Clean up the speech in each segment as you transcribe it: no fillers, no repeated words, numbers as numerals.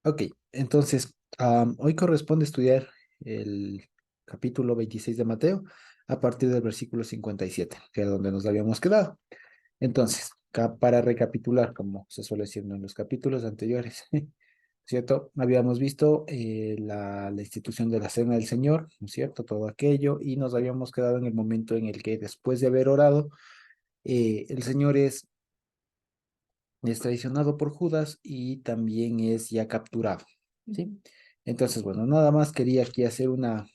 Ok, entonces, hoy corresponde estudiar el capítulo 26 de Mateo a partir del versículo 57, que era donde nos habíamos quedado. Entonces, para recapitular, como se suele decir en los capítulos anteriores, ¿cierto? Habíamos visto la institución de la Cena del Señor, ¿no es cierto? Todo aquello, y nos habíamos quedado en el momento en el que después de haber orado, el Señor es traicionado por Judas y también es ya capturado, ¿sí? Entonces, bueno, nada más quería aquí hacer una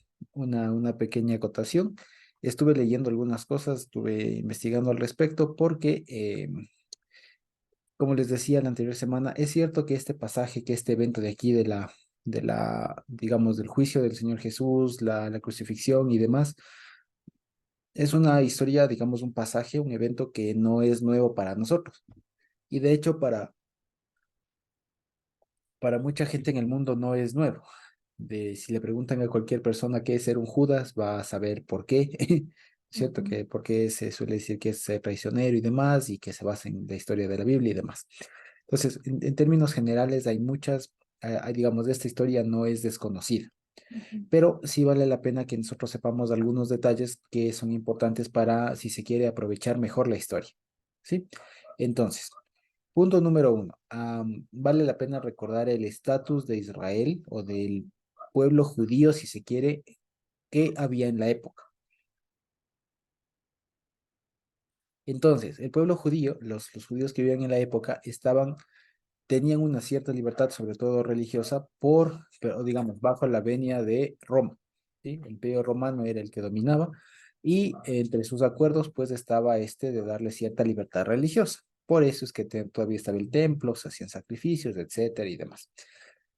pequeña acotación. Estuve leyendo algunas cosas, estuve investigando al respecto porque, como les decía la anterior semana, es cierto que este pasaje, que este evento de aquí digamos, del juicio del Señor Jesús, la crucifixión y demás, es una historia, digamos, un pasaje, un evento que no es nuevo para nosotros. Y de hecho, para mucha gente en el mundo no es nuevo. Si le preguntan a cualquier persona qué es ser un Judas, va a saber por qué, ¿cierto? Ujú. Que por qué se suele decir que es ser traicionero y demás, y que se basa en la historia de la Biblia y demás. Entonces, en términos generales, digamos, esta historia no es desconocida, Ujú. pero sí vale la pena que nosotros sepamos algunos detalles que son importantes para, si se quiere, aprovechar mejor la historia, ¿sí? Entonces, punto número uno, vale la pena recordar el estatus de Israel o del pueblo judío, si se quiere, que había en la época. Entonces, el pueblo judío, los judíos que vivían en la época, tenían una cierta libertad, sobre todo religiosa, pero digamos, bajo la venia de Roma, ¿sí? El imperio romano era el que dominaba y entre sus acuerdos, pues estaba este de darle cierta libertad religiosa. Por eso es que todavía estaba el templo, se hacían sacrificios, etcétera y demás.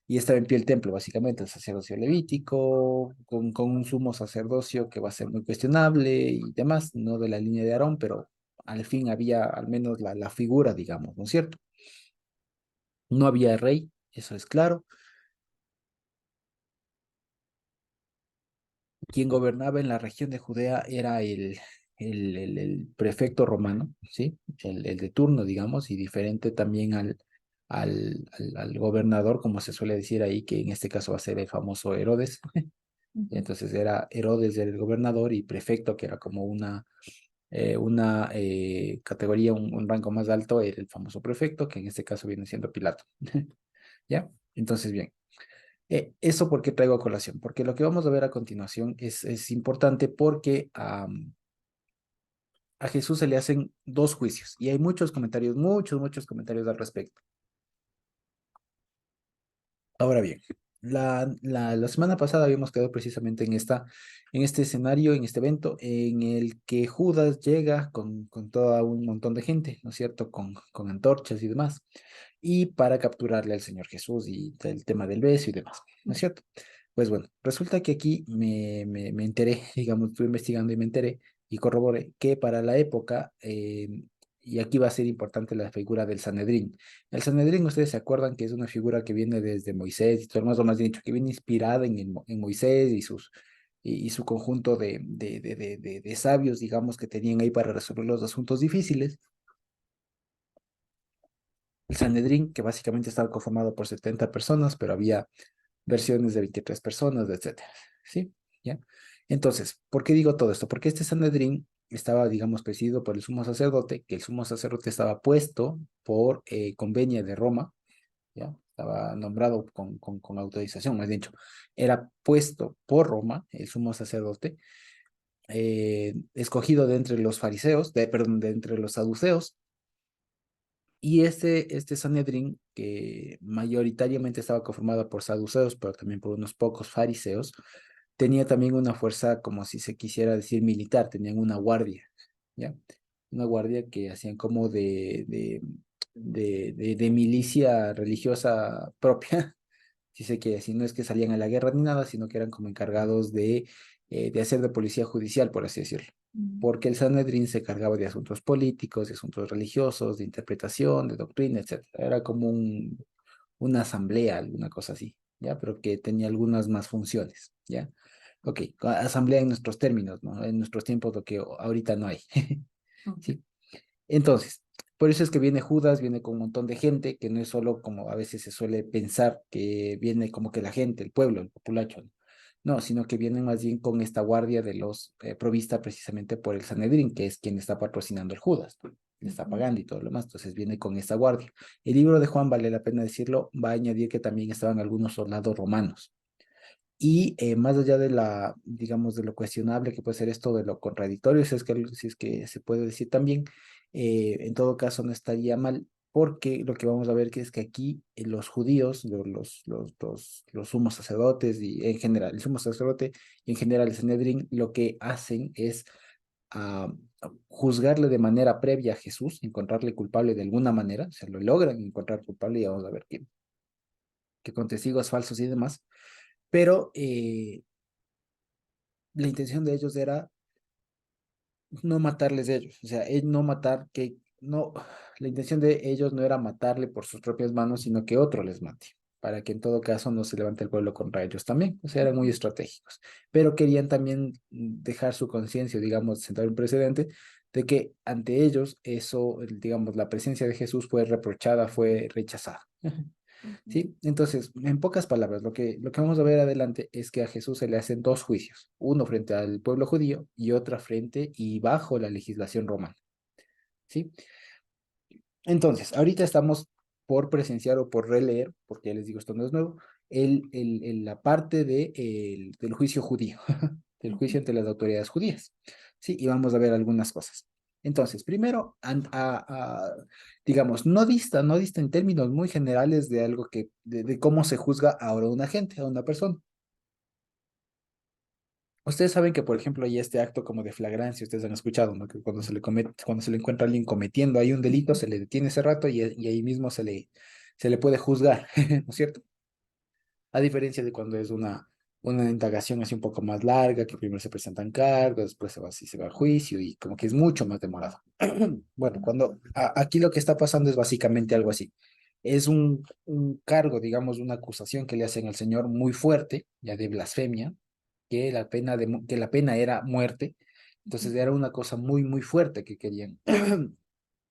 Y estaba en pie el templo, básicamente, el sacerdocio levítico, con un sumo sacerdocio que va a ser muy cuestionable y demás, no de la línea de Aarón, pero al fin había al menos la figura, digamos, ¿no es cierto? No había rey, eso es claro. Quien gobernaba en la región de Judea era el prefecto romano, ¿sí? El de turno, digamos, y diferente también al gobernador, como se suele decir ahí, que en este caso va a ser el famoso Herodes. Ujú. Entonces era Herodes el gobernador y prefecto, que era como una categoría, un rango más alto, era el famoso prefecto, que en este caso viene siendo Pilato. ¿Ya? Entonces, bien. ¿Eso por qué traigo a colación? Porque lo que vamos a ver a continuación es importante porque a Jesús se le hacen dos juicios y hay muchos comentarios, muchos comentarios al respecto. Ahora bien, la semana pasada habíamos quedado precisamente en este escenario, en este evento, en el que Judas llega con todo un montón de gente, ¿no es cierto? Con antorchas y demás, y para capturarle al Señor Jesús y el tema del beso y demás, ¿no es cierto? Pues bueno, resulta que aquí me enteré, digamos, estuve investigando y me enteré y corroboré que para la época, y aquí va a ser importante la figura del Sanedrín. El Sanedrín, ustedes se acuerdan que es una figura que viene desde Moisés, y todo más o más dicho, que viene inspirada en Moisés y su conjunto de sabios, digamos, que tenían ahí para resolver los asuntos difíciles. El Sanedrín, que básicamente estaba conformado por 70 personas, pero había versiones de 23 personas, etcétera. ¿Sí? ¿Ya? Entonces, ¿por qué digo todo esto? Porque este Sanedrín estaba, digamos, presidido por el sumo sacerdote, que el sumo sacerdote estaba puesto por convenio de Roma, ¿ya? Estaba nombrado con autorización, más dicho, era puesto por Roma, el sumo sacerdote, escogido de entre los fariseos, perdón, de entre los saduceos, y este Sanedrín, que mayoritariamente estaba conformado por saduceos, pero también por unos pocos fariseos, tenía también una fuerza, como si se quisiera decir, militar, tenían una guardia, ¿ya? Una guardia que hacían como de milicia religiosa propia, si sé que si no es que salían a la guerra ni nada, sino que eran como encargados de hacer de policía judicial, por así decirlo. Mm. Porque el Sanedrín se cargaba de asuntos políticos, de asuntos religiosos, de interpretación, de doctrina, etcétera. Era como una asamblea, alguna cosa así, ¿ya? Pero que tenía algunas más funciones, ¿ya? Ok, asamblea en nuestros términos, ¿no? En nuestros tiempos, lo que ahorita no hay, Ok. ¿sí? Entonces, Por eso es que viene Judas, viene con un montón de gente, que no es solo como a veces se suele pensar, que viene como que la gente, el pueblo, el populacho, ¿no? No, sino que vienen más bien con esta guardia de los provista precisamente por el Sanedrín, que es quien está patrocinando el Judas, ¿no? Le está pagando y todo lo demás, entonces viene con esta guardia. El libro de Juan, vale la pena decirlo, va a añadir que también estaban algunos soldados romanos. Y más allá de la, digamos, de lo cuestionable que puede ser esto, de lo contradictorio, si es que se puede decir también, en todo caso no estaría mal, porque lo que vamos a ver que es que aquí los judíos, los sumos sacerdotes y en general, el sumo sacerdote y en general el Sanedrín, lo que hacen es ah, juzgarle de manera previa a Jesús, encontrarle culpable de alguna manera, se lo logran encontrar culpable y vamos a ver que con testigos falsos y demás, pero la intención de ellos era no matarles de ellos, o sea, no matar que, no, la intención de ellos no era matarle por sus propias manos, sino que otro les mate, para que en todo caso no se levante el pueblo contra ellos también, o sea, eran muy estratégicos, pero querían también dejar su conciencia, digamos, sentar un precedente de que ante ellos eso, digamos, la presencia de Jesús fue reprochada, fue rechazada. ¿Sí? Entonces, en pocas palabras, lo que vamos a ver adelante es que a Jesús se le hacen dos juicios, uno frente al pueblo judío y otra frente y bajo la legislación romana. ¿Sí? Entonces, ahorita estamos por presenciar o por releer, porque ya les digo, esto no es nuevo, la parte del juicio judío, del juicio ante las autoridades judías. Sí, y vamos a ver algunas cosas. Entonces, primero, digamos, no dista en términos muy generales de algo de cómo se juzga ahora a una gente, a una persona. Ustedes saben que, por ejemplo, hay este acto como de flagrancia, ustedes han escuchado, ¿no? Que cuando se le encuentra a alguien cometiendo ahí un delito, se le detiene ese rato y ahí mismo se le puede juzgar, ¿no es cierto? A diferencia de cuando es una indagación así un poco más larga, que primero se presentan cargos, después se va al juicio y como que es mucho más demorado. Bueno, aquí lo que está pasando es básicamente algo así. Es un cargo, digamos, una acusación que le hacen al Señor muy fuerte, ya de blasfemia, que la pena era muerte. Entonces era una cosa muy, muy fuerte que querían,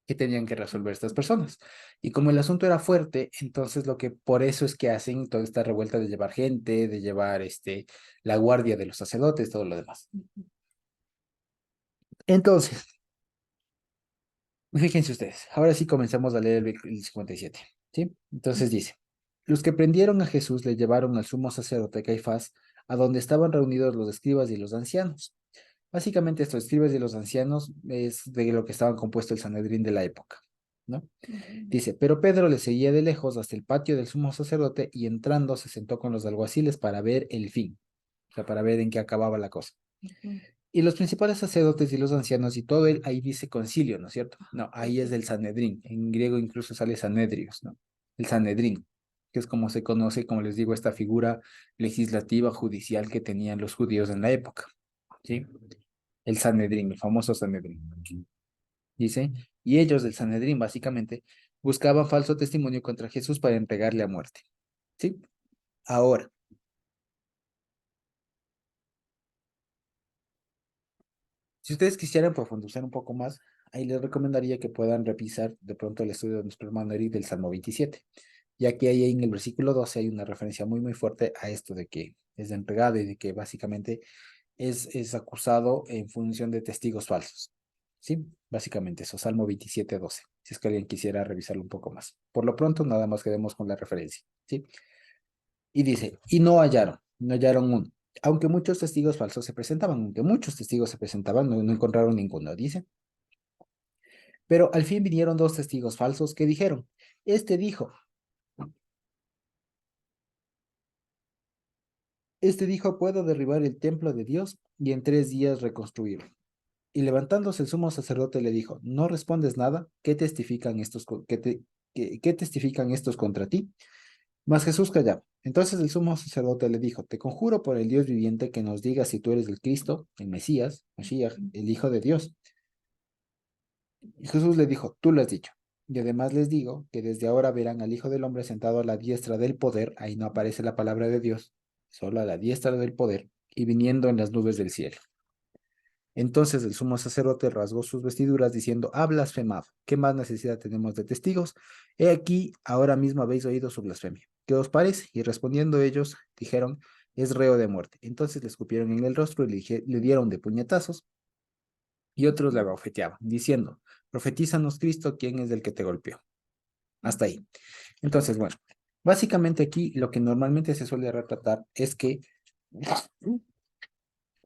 que tenían que resolver estas personas. Y como el asunto era fuerte, entonces por eso es que hacen toda esta revuelta de llevar gente, de llevar la guardia de los sacerdotes, todo lo demás. Entonces, fíjense ustedes, ahora sí comenzamos a leer el 57, ¿sí? Entonces dice, los que prendieron a Jesús le llevaron al sumo sacerdote Caifás, a donde estaban reunidos los escribas y los ancianos. Básicamente estos escribas y los ancianos es de lo que estaban compuesto el Sanedrín de la época, ¿no? Dice, pero Pedro le seguía de lejos hasta el patio del sumo sacerdote y entrando se sentó con los alguaciles para ver el fin, o sea, para ver en qué acababa la cosa. Y los principales sacerdotes y los ancianos y todo él, ahí dice concilio, ¿no es cierto? No, ahí es del Sanedrín, en griego incluso sale Sanedrios, ¿no? El Sanedrín, que es como se conoce, como les digo, esta figura legislativa judicial que tenían los judíos en la época, ¿sí? El Sanedrín, el famoso Sanedrín. Dice, y ellos del Sanedrín básicamente buscaban falso testimonio contra Jesús para entregarle a muerte. ¿Sí? Ahora, si ustedes quisieran profundizar un poco más, ahí les recomendaría que puedan revisar de pronto el estudio de nuestro hermano Eric del Salmo 27, ya que ahí en el versículo 12 hay una referencia muy, muy fuerte a esto de que es entregado y de que básicamente es acusado en función de testigos falsos. ¿Sí? Básicamente eso, Salmo 27, 12, si es que alguien quisiera revisarlo un poco más. Por lo pronto, nada más quedemos con la referencia. ¿Sí? Y dice, y no hallaron uno. Aunque muchos testigos falsos se presentaban, aunque muchos testigos se presentaban, no encontraron ninguno, dice. Pero al fin vinieron dos testigos falsos que dijeron, este dijo, este dijo, puedo derribar el templo de Dios y en 3 días reconstruirlo. Y levantándose el sumo sacerdote le dijo, ¿no respondes nada? ¿Qué testifican qué testifican estos contra ti? Mas Jesús callaba. Entonces el sumo sacerdote le dijo, te conjuro por el Dios viviente que nos digas si tú eres el Cristo, el Mesías, Mashiach, el Hijo de Dios. Y Jesús le dijo, tú lo has dicho. Y además les digo que desde ahora verán al Hijo del Hombre sentado a la diestra del poder, ahí no aparece la palabra de Dios, solo a la diestra del poder, y viniendo en las nubes del cielo. Entonces el sumo sacerdote rasgó sus vestiduras diciendo, ha blasfemado. ¿Qué más necesidad tenemos de testigos? He aquí, ahora mismo habéis oído su blasfemia. ¿Qué os parece? Y respondiendo ellos, dijeron, es reo de muerte. Entonces le escupieron en el rostro y le dieron de puñetazos y otros le abofeteaban, diciendo, profetízanos Cristo, ¿quién es el que te golpeó? Hasta ahí. Entonces, bueno, básicamente aquí lo que normalmente se suele retratar es que,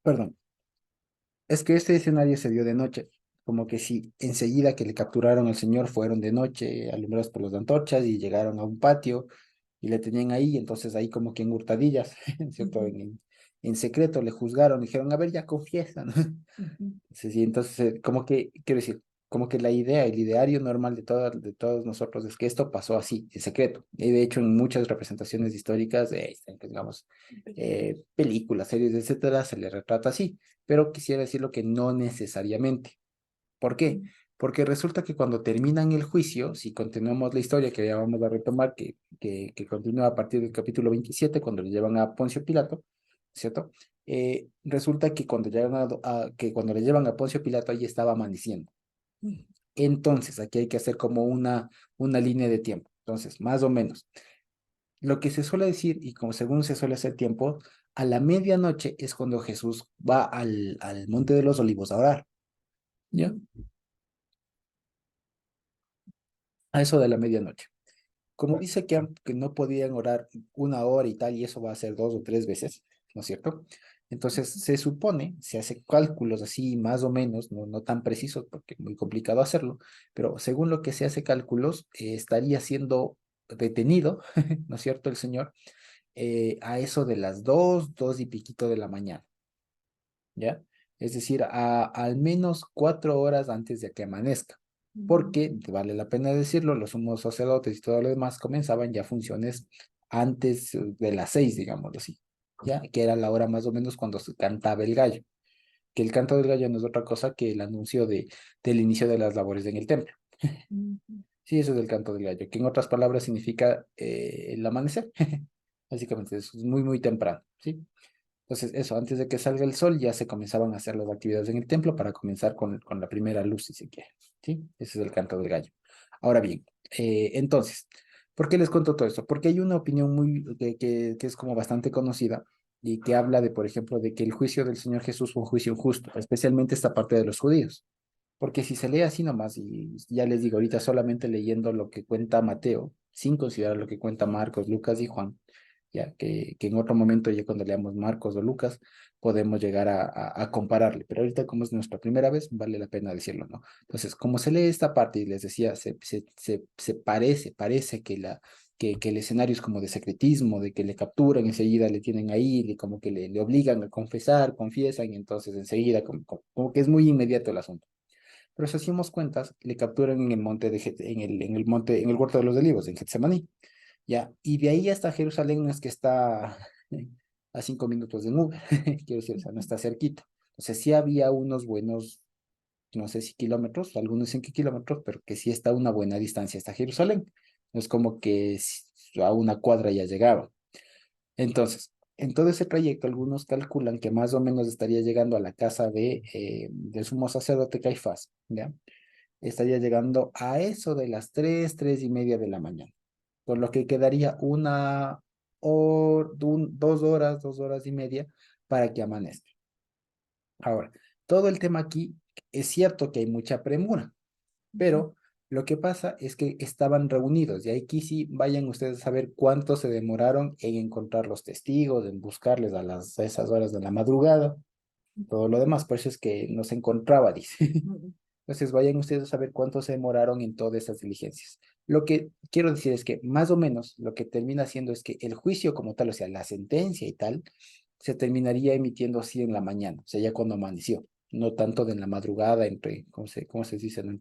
perdón, es que este escenario se dio de noche, como que si enseguida que le capturaron al señor fueron de noche, alumbrados por las antorchas y llegaron a un patio y le tenían ahí, entonces ahí como que en hurtadillas, ¿cierto? En secreto le juzgaron, dijeron, a ver, ya confiesa, ¿no? Sí, sí, entonces, como que, quiero decir, como que la idea, el ideario normal de todos nosotros es que esto pasó así, en secreto. Y de hecho, en muchas representaciones históricas, digamos, películas, series, etcétera, se le retrata así. Pero quisiera decirlo que no necesariamente. ¿Por qué? Porque resulta que cuando terminan el juicio, si continuamos la historia que ya vamos a retomar, que continúa a partir del capítulo 27 cuando le llevan a Poncio Pilato, ¿cierto? Resulta que cuando, llegan que cuando le llevan a Poncio Pilato, ahí estaba amaneciendo. Entonces, aquí hay que hacer como una línea de tiempo. Entonces, más o menos, lo que se suele decir, y como según se suele hacer tiempo, a la medianoche es cuando Jesús va al Monte de los Olivos a orar, ¿ya? A eso de la medianoche. Como dice que no podían orar una hora y tal, y eso va a ser dos o tres veces, ¿no es cierto? Entonces se supone, se hace cálculos así más o menos, no tan precisos porque es muy complicado hacerlo, pero según lo que se hace cálculos, estaría siendo detenido, ¿no es cierto? El Señor, a eso de las dos y piquito de la mañana, ¿ya? Es decir, al menos 4 horas antes de que amanezca. Porque, vale la pena decirlo, los sumos sacerdotes y todo lo demás comenzaban ya funciones antes de las 6, digámoslo así, ¿ya? Que era la hora más o menos cuando se cantaba el gallo. Que el canto del gallo no es otra cosa que el anuncio del inicio de las labores en el templo. Sí, eso es el canto del gallo, que en otras palabras significa el amanecer. Básicamente, eso es muy, muy temprano, ¿sí? Entonces, eso, antes de que salga el sol, ya se comenzaban a hacer las actividades en el templo para comenzar con la primera luz, si se quiere. ¿Sí? Ese es el canto del gallo. Ahora bien, entonces, ¿por qué les cuento todo esto? Porque hay una opinión que es como bastante conocida y que habla de, por ejemplo, de que el juicio del Señor Jesús fue un juicio injusto, especialmente esta parte de los judíos. Porque si se lee así nomás, y ya les digo, ahorita solamente leyendo lo que cuenta Mateo, sin considerar lo que cuenta Marcos, Lucas y Juan, ya que en otro momento, ya cuando leamos Marcos o Lucas, podemos llegar a compararle. Pero ahorita, como es nuestra primera vez, vale la pena decirlo, ¿no? Entonces, como se lee esta parte, y les decía, se parece que el escenario es como de secretismo, de que le capturan, enseguida le tienen ahí, como que le obligan a confesar, confiesan, y entonces enseguida, como que es muy inmediato el asunto. Pero si hacemos cuentas, le capturan en el monte en el huerto de los olivos, en Getsemaní, ¿ya? Y de ahí hasta Jerusalén no es que está a 5 minutos de nube, quiero decir, o sea, no está cerquita. Entonces sí había unos buenos, no sé si kilómetros, algunos dicen que kilómetros, pero que sí está a una buena distancia hasta Jerusalén. No es como que a una cuadra ya llegaba. Entonces, en todo ese trayecto, algunos calculan que más o menos estaría llegando a la casa del sumo sacerdote Caifás, ¿ya? Estaría llegando a eso de las 3:30 de la mañana, por lo que quedaría 2 horas y media para que amanezca. Ahora, todo el tema aquí es cierto que hay mucha premura, pero lo que pasa es que estaban reunidos y aquí sí vayan ustedes a saber cuánto se demoraron en encontrar los testigos, en buscarles a esas horas de la madrugada, todo lo demás, por eso es que no se encontraba, dice. Entonces vayan ustedes a saber cuánto se demoraron en todas esas diligencias. Lo que quiero decir es que más o menos lo que termina haciendo es que el juicio como tal, o sea, la sentencia y tal, se terminaría emitiendo así en la mañana, o sea, ya cuando amaneció, no tanto de en la madrugada, ¿cómo se dice? ¿No?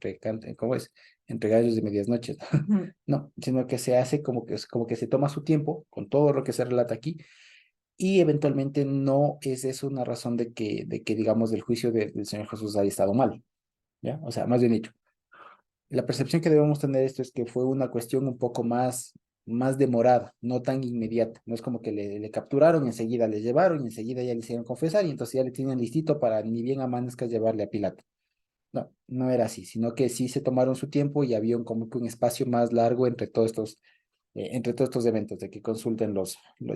¿Cómo es? Entre gallos de medias noches. No, sino que se hace como que se toma su tiempo con todo lo que se relata aquí y eventualmente no es eso una razón de que digamos, el juicio del Señor Jesús haya estado mal, ¿ya? O sea, más bien dicho, la percepción que debemos tener esto es que fue una cuestión un poco más más demorada, no tan inmediata. No es como que le capturaron, enseguida le llevaron y enseguida ya le hicieron confesar y entonces ya le tienen listito para ni bien amanezca llevarle a Pilato. No, no era así, sino que sí se tomaron su tiempo y había como que un espacio más largo entre todos estos eventos, de que consulten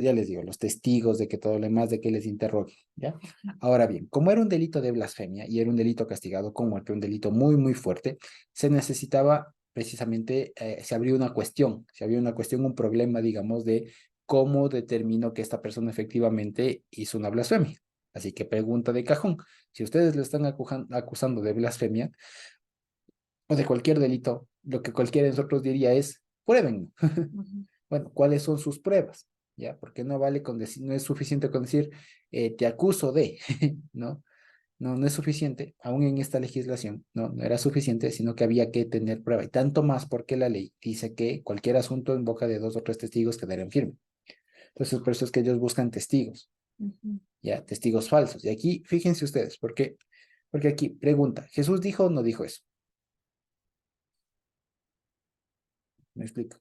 ya les digo, los testigos, de que todo lo demás, de que les interroguen, ¿ya? Ahora bien, como era un delito de blasfemia y era un delito castigado con muerte, un delito muy, muy fuerte, se necesitaba precisamente, se había una cuestión, un problema, digamos, de cómo determinó que esta persona efectivamente hizo una blasfemia. Así que pregunta de cajón, si ustedes le están acusando de blasfemia o de cualquier delito, lo que cualquiera de nosotros diría es, pruébenlo. Bueno, ¿cuáles son sus pruebas? ¿Ya? Porque no vale con decir, no es suficiente con decir, te acuso de, ¿no? No, no es suficiente, aún en esta legislación, no era suficiente, sino que había que tener prueba, y tanto más porque la ley dice que cualquier asunto en boca de dos o tres testigos quedará en firme. Entonces, por eso es que ellos buscan testigos, ya, testigos falsos. Y aquí, fíjense ustedes, porque aquí pregunta, ¿Jesús dijo o no dijo eso? Me explico.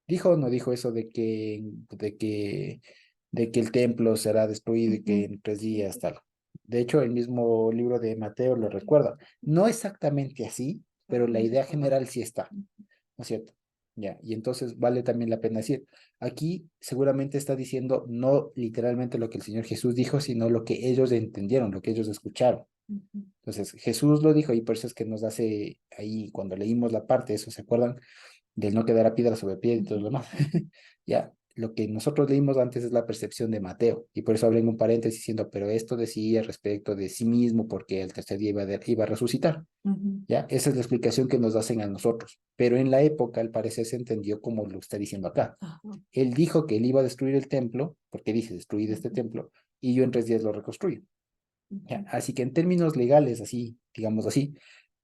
¿Dijo o no dijo eso de que el templo será destruido y que en 3 días tal? De hecho, el mismo libro de Mateo lo recuerda. No exactamente así, pero la idea general sí está, ¿no es cierto? Ya, y entonces vale también la pena decir, aquí seguramente está diciendo no literalmente lo que el Señor Jesús dijo, sino lo que ellos entendieron, lo que ellos escucharon. Entonces, Jesús lo dijo y por eso es que nos hace ahí, cuando leímos la parte, eso, ¿se acuerdan? Del no quedar a piedra sobre piedra y todo lo demás. Ya, lo que nosotros leímos antes es la percepción de Mateo, y por eso abren un paréntesis diciendo, pero esto decía respecto de sí mismo, porque el tercer día iba a resucitar. Ya, esa es la explicación que nos hacen a nosotros, pero en la época, al parecer, se entendió como lo está diciendo acá. Él dijo que él iba a destruir el templo, porque dice, destruir este templo, y yo en 3 días lo reconstruyo. Ya, así que en términos legales, así, digamos así,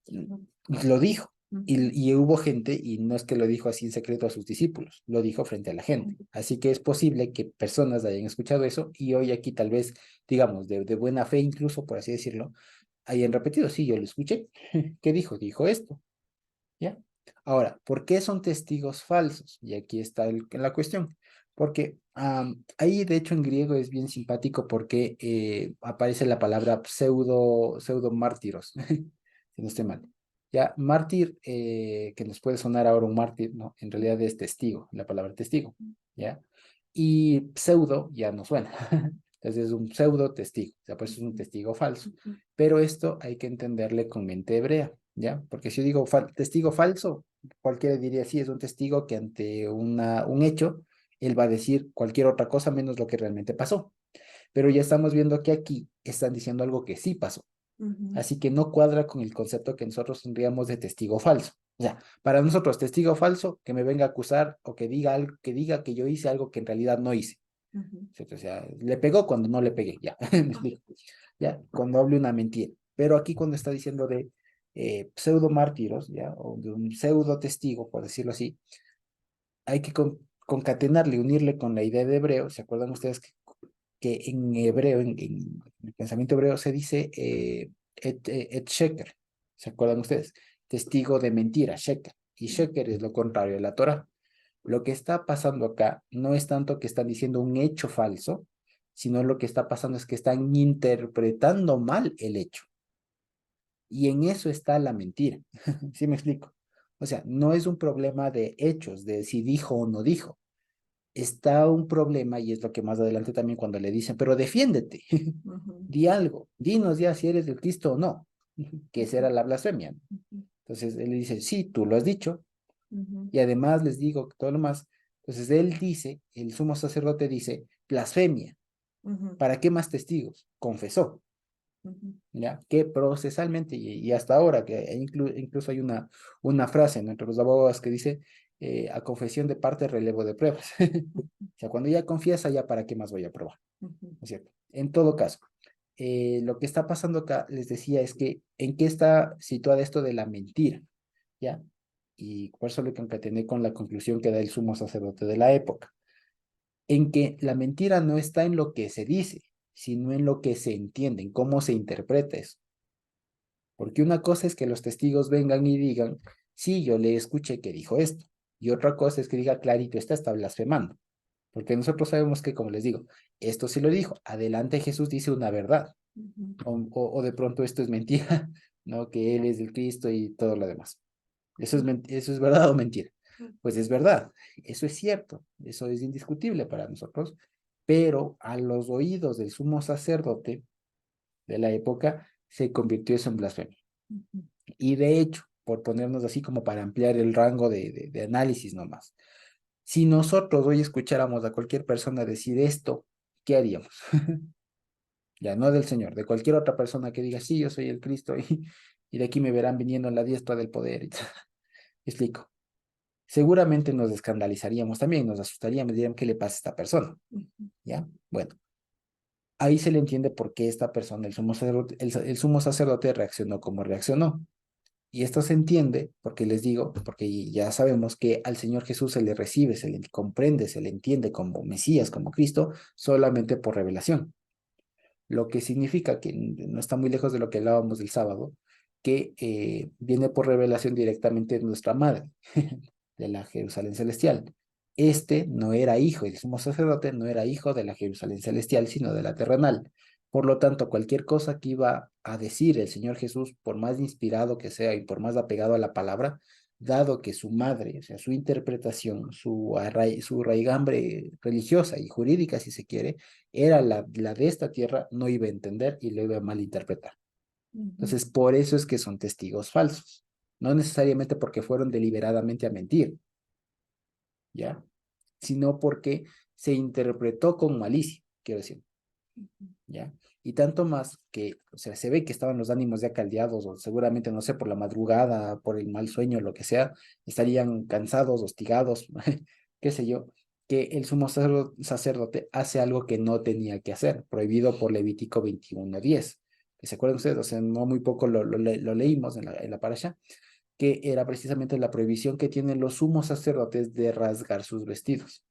lo dijo. Y hubo gente, y no es que lo dijo así en secreto a sus discípulos, lo dijo frente a la gente. Así que es posible que personas hayan escuchado eso y hoy aquí tal vez, digamos, de buena fe incluso, por así decirlo, hayan repetido, sí, yo lo escuché. ¿Qué dijo? Dijo esto, ¿ya? Ahora, ¿por qué son testigos falsos? Y aquí está la cuestión. Porque ahí, de hecho, en griego es bien simpático porque aparece la palabra pseudo mártiros, si no estoy mal. Ya, mártir, que nos puede sonar ahora un mártir, ¿no? En realidad es testigo, la palabra testigo, ¿ya? Y pseudo ya no suena. Entonces es un pseudo testigo, o sea, pues es un testigo falso. Pero esto hay que entenderle con mente hebrea, ¿ya? Porque si yo digo testigo falso, cualquiera diría, sí, es un testigo que ante un hecho, él va a decir cualquier otra cosa menos lo que realmente pasó. Pero ya estamos viendo que aquí están diciendo algo que sí pasó. Así que no cuadra con el concepto que nosotros tendríamos de testigo falso. O sea, para nosotros, testigo falso, que me venga a acusar o que diga algo, que diga que yo hice algo que en realidad no hice. ¿Cierto? O sea, le pegó cuando no le pegué, ya, me explico. Ya, cuando hable una mentira. Pero aquí cuando está diciendo de pseudo mártiros, ya, o de un pseudo testigo, por decirlo así, hay que concatenarle, unirle con la idea de hebreo. ¿Se acuerdan ustedes que en hebreo, en el pensamiento hebreo se dice et sheker? ¿Se acuerdan ustedes? Testigo de mentira, sheker. Y sheker es lo contrario de la Torah. Lo que está pasando acá no es tanto que están diciendo un hecho falso, sino lo que está pasando es que están interpretando mal el hecho. Y en eso está la mentira. ¿Sí me explico? O sea, no es un problema de hechos, de si dijo o no dijo. Está un problema, y es lo que más adelante también cuando le dicen, pero defiéndete, di algo, dinos ya si eres el Cristo o no, que esa era la blasfemia. Entonces él le dice, sí, tú lo has dicho, y además les digo todo lo más. Entonces él dice, el sumo sacerdote dice, blasfemia. ¿Para qué más testigos? Confesó, ¿ya? Que procesalmente, y hasta ahora, que incluso hay una frase entre los abogados que dice, a confesión de parte, relevo de pruebas. O sea, cuando ya confiesa, ya para qué más voy a probar, ¿no es cierto? En todo caso, lo que está pasando acá, les decía, es que en qué está situada esto de la mentira, ¿ya? Y por eso lo concatené con la conclusión que da el sumo sacerdote de la época, en que la mentira no está en lo que se dice, sino en lo que se entiende, en cómo se interpreta eso. Porque una cosa es que los testigos vengan y digan, sí, yo le escuché que dijo esto. Y otra cosa es que diga clarito, está blasfemando. Porque nosotros sabemos que, como les digo, esto sí lo dijo, adelante Jesús dice una verdad, o de pronto esto es mentira, ¿no? Que Él es el Cristo y todo lo demás. ¿Eso es verdad o mentira? Pues es verdad, eso es cierto, eso es indiscutible para nosotros, pero a los oídos del sumo sacerdote de la época se convirtió eso en blasfemia. Y de hecho, por ponernos así como para ampliar el rango de análisis nomás, si nosotros hoy escucháramos a cualquier persona decir esto, ¿qué haríamos? Ya no del Señor, de cualquier otra persona que diga, sí, yo soy el Cristo y de aquí me verán viniendo en la diestra del poder. Explico. Seguramente nos escandalizaríamos también, nos asustaríamos, diríamos, ¿qué le pasa a esta persona? ¿Ya? Bueno, ahí se le entiende por qué esta persona, el sumo sacerdote reaccionó como reaccionó. Y esto se entiende, porque les digo, porque ya sabemos que al Señor Jesús se le recibe, se le comprende, se le entiende como Mesías, como Cristo, solamente por revelación. Lo que significa que no está muy lejos de lo que hablábamos del sábado, que viene por revelación directamente de nuestra madre, de la Jerusalén celestial. Este no era hijo, el sumo sacerdote no era hijo de la Jerusalén celestial, sino de la terrenal. Por lo tanto, cualquier cosa que iba a decir el Señor Jesús, por más inspirado que sea y por más apegado a la palabra, dado que su madre, o sea, su interpretación, su raigambre religiosa y jurídica, si se quiere, era la de esta tierra, no iba a entender y lo iba a malinterpretar. Entonces, por eso es que son testigos falsos, no necesariamente porque fueron deliberadamente a mentir, ¿ya? Sino porque se interpretó con malicia, quiero decir, ¿ya? Y tanto más que, o sea, se ve que estaban los ánimos ya caldeados, o seguramente, no sé, por la madrugada, por el mal sueño, lo que sea, estarían cansados, hostigados, qué sé yo, que el sumo sacerdote hace algo que no tenía que hacer, prohibido por Levítico 21:10. Que se acuerdan ustedes, o sea, no muy poco lo leímos en la parasha, que era precisamente la prohibición que tienen los sumos sacerdotes de rasgar sus vestidos.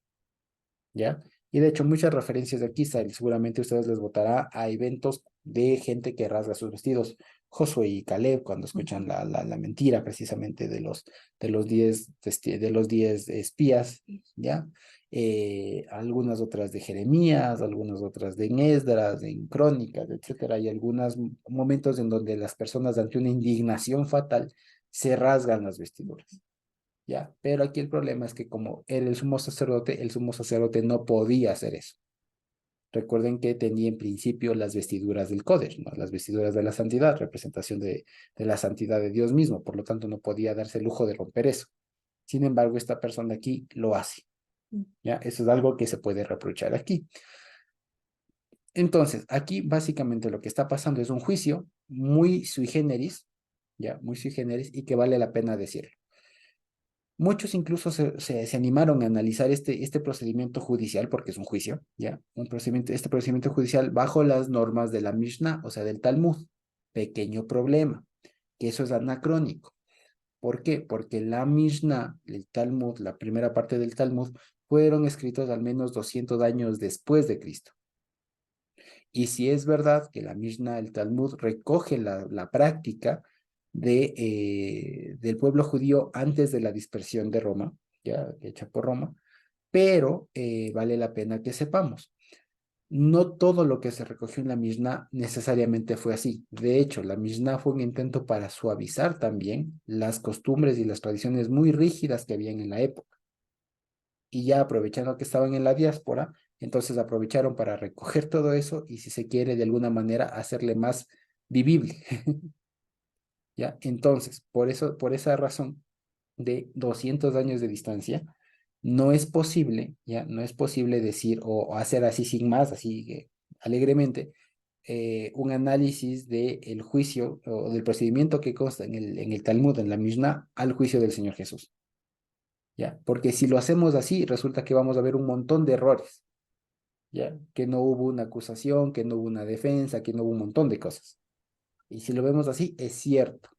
¿Ya? Y de hecho, muchas referencias de aquí, seguramente ustedes les votará a eventos de gente que rasga sus vestidos. Josué y Caleb, cuando escuchan la mentira precisamente de los 10 espías, ¿ya? Algunas otras de Jeremías, algunas otras de Esdras, en Crónicas, etcétera. Hay algunos momentos en donde las personas ante una indignación fatal se rasgan las vestiduras. ¿Ya? Pero aquí el problema es que como era el sumo sacerdote no podía hacer eso. Recuerden que tenía en principio las vestiduras del Kodesh, ¿no? Las vestiduras de la santidad, representación de la santidad de Dios mismo, por lo tanto no podía darse el lujo de romper eso. Sin embargo, esta persona aquí lo hace, ¿ya? Eso es algo que se puede reprochar aquí. Entonces, aquí básicamente lo que está pasando es un juicio muy sui generis, ¿ya? Muy sui generis y que vale la pena decirlo. Muchos incluso se animaron a analizar este procedimiento judicial, porque es un juicio, ¿ya? Este procedimiento judicial bajo las normas de la Mishnah, o sea, del Talmud. Pequeño problema, que eso es anacrónico. ¿Por qué? Porque la Mishnah, el Talmud, la primera parte del Talmud, fueron escritos al menos 200 años después de Cristo. Y si es verdad que la Mishnah, el Talmud, recoge la práctica del pueblo judío antes de la dispersión de Roma, ya hecha por Roma, pero vale la pena que sepamos. No todo lo que se recogió en la Mishnah necesariamente fue así. De hecho, la Mishnah fue un intento para suavizar también las costumbres y las tradiciones muy rígidas que habían en la época. Y ya aprovechando que estaban en la diáspora, entonces aprovecharon para recoger todo eso y, si se quiere, de alguna manera hacerle más vivible. ¿Ya? Entonces, por esa razón de 200 años de distancia, no es posible, ¿ya? No es posible decir o hacer así sin más, así alegremente, un análisis del juicio o del procedimiento que consta en el Talmud, en la Mishnah, al juicio del Señor Jesús. ¿Ya? Porque si lo hacemos así, resulta que vamos a ver un montón de errores, ¿ya? Que no hubo una acusación, que no hubo una defensa, que no hubo un montón de cosas. Y si lo vemos así, es cierto.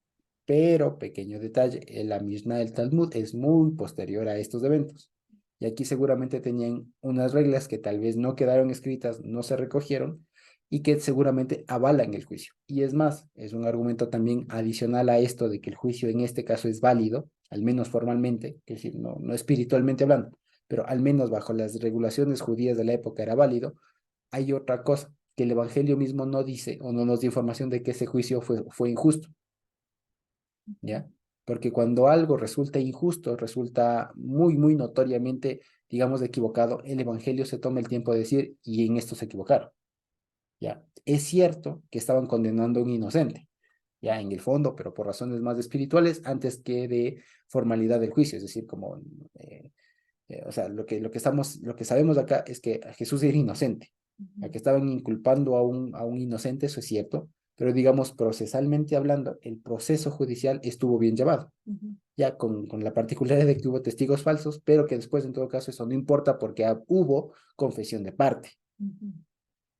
Pero, pequeño detalle, la Mishnah del Talmud es muy posterior a estos eventos. Y aquí seguramente tenían unas reglas que tal vez no quedaron escritas, no se recogieron y que seguramente avalan el juicio. Y es más, es un argumento también adicional a esto de que el juicio en este caso es válido, al menos formalmente, es decir, no espiritualmente hablando, pero al menos bajo las regulaciones judías de la época era válido, hay otra cosa, que el Evangelio mismo no dice o no nos da información de que ese juicio fue injusto, ¿ya? Porque cuando algo resulta injusto, resulta muy notoriamente, digamos, equivocado, el Evangelio se toma el tiempo de decir, y en esto se equivocaron, ¿ya? Es cierto que estaban condenando a un inocente, ya en el fondo, pero por razones más espirituales antes que de formalidad del juicio, es decir, como, o sea, lo que sabemos acá es que Jesús era inocente, a que estaban inculpando a un inocente, eso es cierto, pero digamos, procesalmente hablando, el proceso judicial estuvo bien llevado, ya con la particularidad de que hubo testigos falsos, pero que después, en todo caso, eso no importa porque hubo confesión de parte.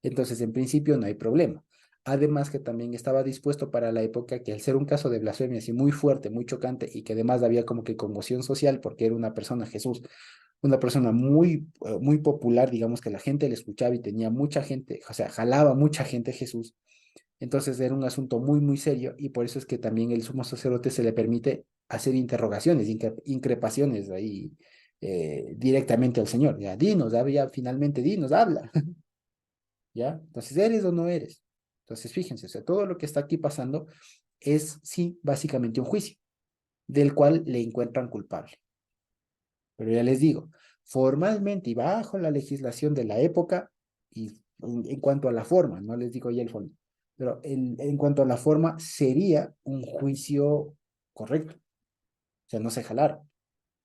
Entonces, en principio, no hay problema. Además que también estaba dispuesto para la época que al ser un caso de blasfemia así muy fuerte, muy chocante y que además había como que conmoción social porque era una persona, Jesús, una persona muy popular, digamos que la gente le escuchaba y tenía mucha gente, o sea, jalaba mucha gente a Jesús. Entonces era un asunto muy serio y por eso es que también el sumo sacerdote se le permite hacer interrogaciones, increpaciones ahí directamente al Señor. Ya, dinos, ya finalmente dinos, habla. ¿Ya? Entonces, ¿eres o no eres? Entonces, fíjense, o sea, todo lo que está aquí pasando es, sí, básicamente un juicio, del cual le encuentran culpable. Pero ya les digo, formalmente y bajo la legislación de la época, y en cuanto a la forma, no les digo ya el fondo, pero en cuanto a la forma, sería un juicio correcto. O sea, no se jalaron,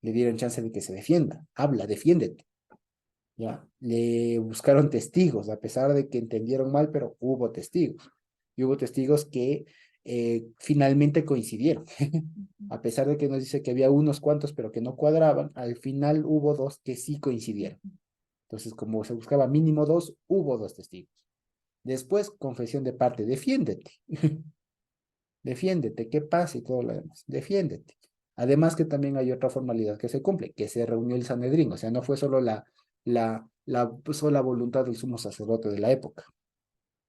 le dieron chance de que se defienda, habla, defiéndete. ¿Ya? Le buscaron testigos, a pesar de que entendieron mal, pero hubo testigos. Y hubo testigos que finalmente coincidieron. A pesar de que nos dice que había unos cuantos, pero que no cuadraban, al final hubo dos que sí coincidieron. Entonces, como se buscaba mínimo dos, hubo dos testigos. Después, confesión de parte, defiéndete. Defiéndete, ¿qué pasa y todo lo demás? Defiéndete. Además que también hay otra formalidad que se cumple, que se reunió el Sanedrín, o sea, no fue solo la sola voluntad del sumo sacerdote de la época,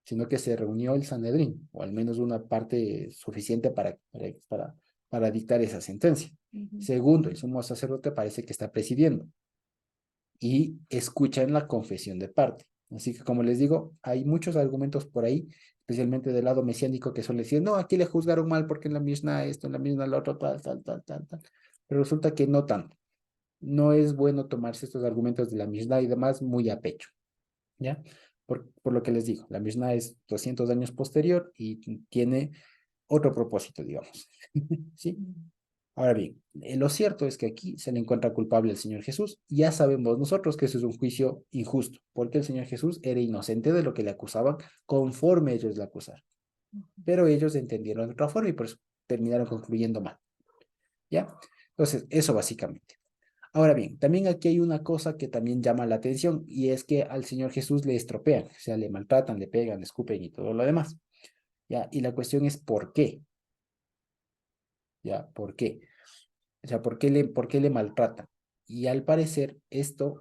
sino que se reunió el Sanedrín, o al menos una parte suficiente para dictar esa sentencia. Segundo, el sumo sacerdote parece que está presidiendo y escuchan la confesión de parte. Así que, como les digo, hay muchos argumentos por ahí, especialmente del lado mesiánico, que suele decir, no, aquí le juzgaron mal porque en la Mishnah esto, en la Mishnah lo otro, tal. Pero resulta que no tanto. No es bueno tomarse estos argumentos de la Mishnah y demás muy a pecho, ¿ya? Por lo que les digo, la Mishnah es 200 años posterior y tiene otro propósito, digamos. ¿Sí? Ahora bien, lo cierto es que aquí se le encuentra culpable al Señor Jesús. Ya sabemos nosotros que eso es un juicio injusto, porque el Señor Jesús era inocente de lo que le acusaban conforme ellos le acusaron. Pero ellos entendieron de otra forma y por eso terminaron concluyendo mal. ¿Ya? Entonces, eso básicamente. Ahora bien, también aquí hay una cosa que también llama la atención y es que al Señor Jesús le estropean, o sea, le maltratan, le pegan, le escupen y todo lo demás. ¿Ya? Y la cuestión es ¿por qué? ¿Ya? ¿Por qué? O sea, por qué le maltratan? Y al parecer, esto,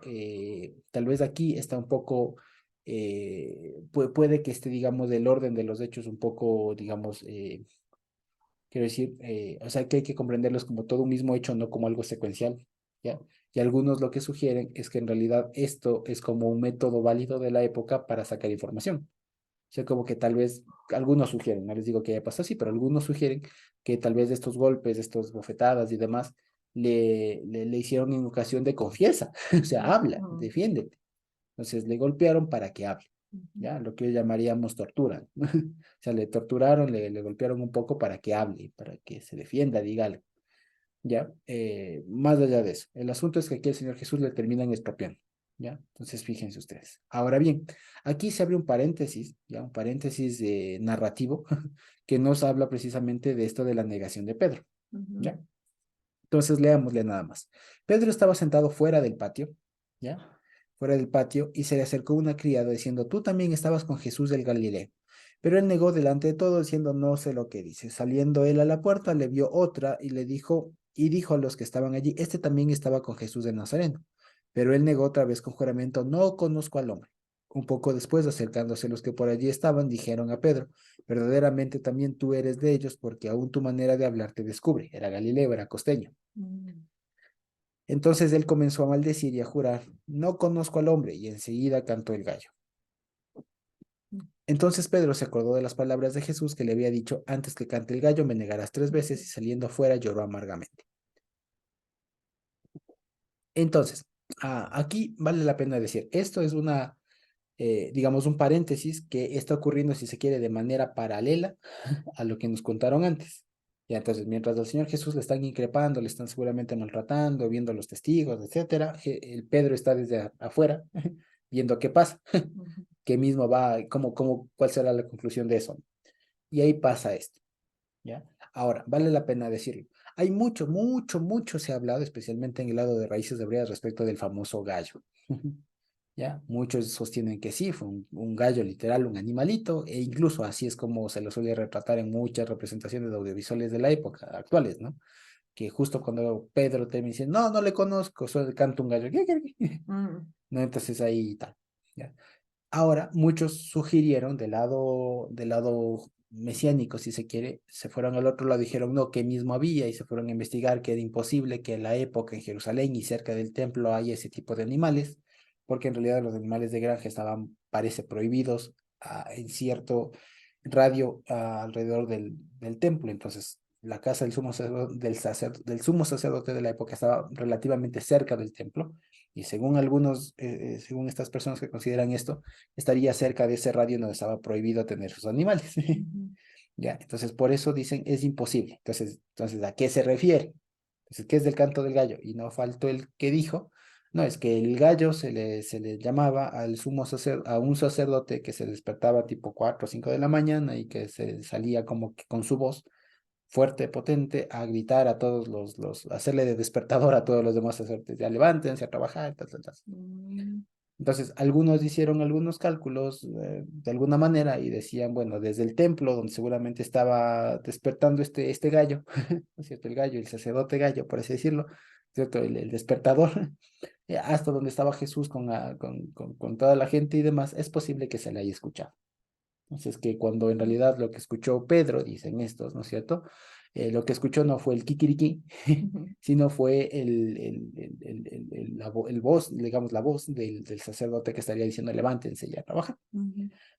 tal vez aquí está un poco, puede que esté, digamos, del orden de los hechos un poco, digamos, quiero decir, o sea, que hay que comprenderlos como todo un mismo hecho, no como algo secuencial, ¿ya? Y algunos lo que sugieren es que en realidad esto es como un método válido de la época para sacar información. O sea, como que tal vez, algunos sugieren, no les digo que haya pasado así, pero algunos sugieren que tal vez estos golpes, estas bofetadas y demás, le hicieron en ocasión de confiesa, o sea, habla, defiéndete. Entonces le golpearon para que hable, ¿ya? Lo que hoy llamaríamos tortura. O sea, le torturaron, le golpearon un poco para que hable, para que se defienda, diga algo, ¿ya? Más allá de eso, el asunto es que aquí el Señor Jesús le terminan expropiando, ¿ya? Entonces, fíjense ustedes. Ahora bien, aquí se abre un paréntesis, ¿ya? Un paréntesis narrativo que nos habla precisamente de esto de la negación de Pedro, ¿ya? Entonces, leámosle nada más. Pedro estaba sentado fuera del patio, ¿ya? Fuera del patio y se le acercó una criada diciendo, tú también estabas con Jesús del Galileo. Pero él negó delante de todo diciendo, no sé lo que dice. Saliendo él a la puerta, le vio otra y le dijo, y dijo a los que estaban allí, este también estaba con Jesús de Nazareno. Pero él negó otra vez con juramento, no conozco al hombre. Un poco después, acercándose los que por allí estaban, dijeron a Pedro, verdaderamente también tú eres de ellos, porque aún tu manera de hablar te descubre. Era Galileo, era costeño. Entonces él comenzó a maldecir y a jurar, no conozco al hombre, y enseguida cantó el gallo. Entonces Pedro se acordó de las palabras de Jesús que le había dicho, antes que cante el gallo me negarás 3 veces, y saliendo afuera lloró amargamente. Entonces, aquí vale la pena decir, esto es digamos, un paréntesis que está ocurriendo, si se quiere, de manera paralela a lo que nos contaron antes. Ya, entonces, mientras al Señor Jesús le están increpando, le están seguramente maltratando, viendo a los testigos, etcétera, el Pedro está desde afuera viendo qué pasa, qué mismo va, cuál será la conclusión de eso. Y ahí pasa esto, ¿ya? Ahora, vale la pena decirlo. Hay mucho, mucho, mucho se ha hablado, especialmente en el lado de Raíces Hebreas, respecto del famoso gallo. ¿Ya? Muchos sostienen que sí, fue un gallo literal, un animalito, e incluso así es como se lo suele retratar en muchas representaciones audiovisuales de la época, actuales, ¿no? Que justo cuando Pedro te dice, no, no le conozco, solo canta un gallo, ¿no? Entonces ahí tal, ¿ya? Ahora, muchos sugirieron del lado mesiánico, si se quiere, se fueron al otro lado, dijeron no, que mismo había, y se fueron a investigar que era imposible que en la época en Jerusalén y cerca del templo haya ese tipo de animales, porque en realidad los animales de granja estaban, parece, prohibidos en cierto radio alrededor del templo. Entonces, la casa del sumo sacerdote de la época estaba relativamente cerca del templo, y según estas personas que consideran esto, estaría cerca de ese radio donde estaba prohibido tener sus animales. Ya, entonces por eso dicen es imposible. Entonces, ¿a qué se refiere? Entonces, ¿qué es del canto del gallo? Y no faltó el que dijo, no, es que el gallo se le llamaba a un sacerdote que se despertaba tipo 4 o 5 de la mañana y que se salía como que con su voz fuerte, potente, a gritar a todos hacerle de despertador a todos los demás sacerdotes, ya levántense a trabajar, tal, tal, tal. Entonces, algunos hicieron algunos cálculos de alguna manera y decían, bueno, desde el templo, donde seguramente estaba despertando este gallo, ¿no es cierto? El gallo, el sacerdote gallo, por así decirlo, ¿cierto? El despertador, hasta donde estaba Jesús con toda la gente y demás, es posible que se le haya escuchado. Entonces, que cuando en realidad lo que escuchó Pedro, dicen estos, ¿no es cierto? Lo que escuchó no fue el kikiriki, sino fue el voz, digamos, la voz del sacerdote que estaría diciendo, levántense y a trabajar.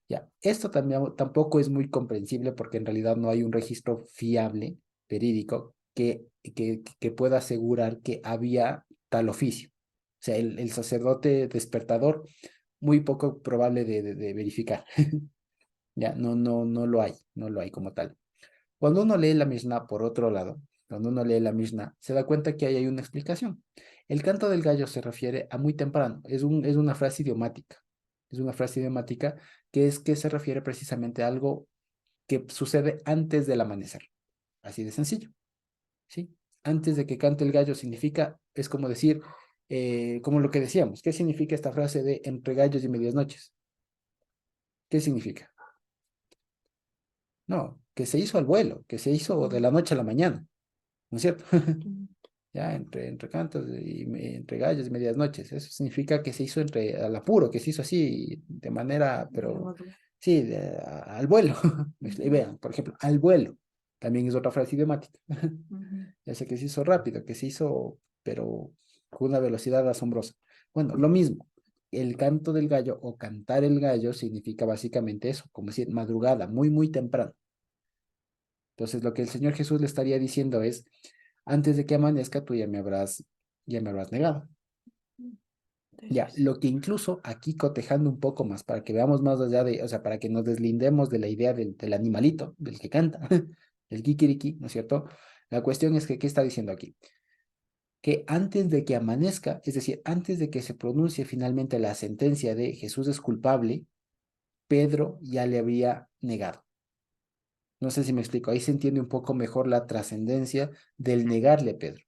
Ya, esto también tampoco es muy comprensible porque en realidad no hay un registro fiable, verídico, que pueda asegurar que había tal oficio. O sea, el sacerdote despertador, muy poco probable de verificar. Ya, no lo hay como tal. Cuando uno lee la Mishnah, por otro lado, cuando uno lee la Mishnah, se da cuenta que ahí hay una explicación. El canto del gallo se refiere a muy temprano, es una frase idiomática. Es una frase idiomática que se refiere precisamente a algo que sucede antes del amanecer. Así de sencillo, ¿sí? Antes de que cante el gallo significa, es como decir, como lo que decíamos, ¿qué significa esta frase de entre gallos y medias noches? ¿Qué significa? No, que se hizo al vuelo, que se hizo de la noche a la mañana, ¿no es cierto? Ya, entre cantos y entre gallos y medias noches. Eso significa que se hizo al apuro, que se hizo así de manera, pero sí, al vuelo. Y vean, por ejemplo, al vuelo. También es otra frase idiomática. Ya sé que se hizo rápido, que se hizo, pero con una velocidad asombrosa. Bueno, lo mismo. El canto del gallo o cantar el gallo significa básicamente eso, como decir, madrugada, muy, muy temprano. Entonces, lo que el Señor Jesús le estaría diciendo es, antes de que amanezca, tú ya me habrás negado. Ya, lo que incluso aquí cotejando un poco más, para que veamos más allá o sea, para que nos deslindemos de la idea del animalito, del que canta, el kikiriki, ¿no es cierto? La cuestión es que, ¿qué está diciendo aquí? Que antes de que amanezca, es decir, antes de que se pronuncie finalmente la sentencia de Jesús es culpable, Pedro ya le había negado. No sé si me explico, ahí se entiende un poco mejor la trascendencia del negarle a Pedro.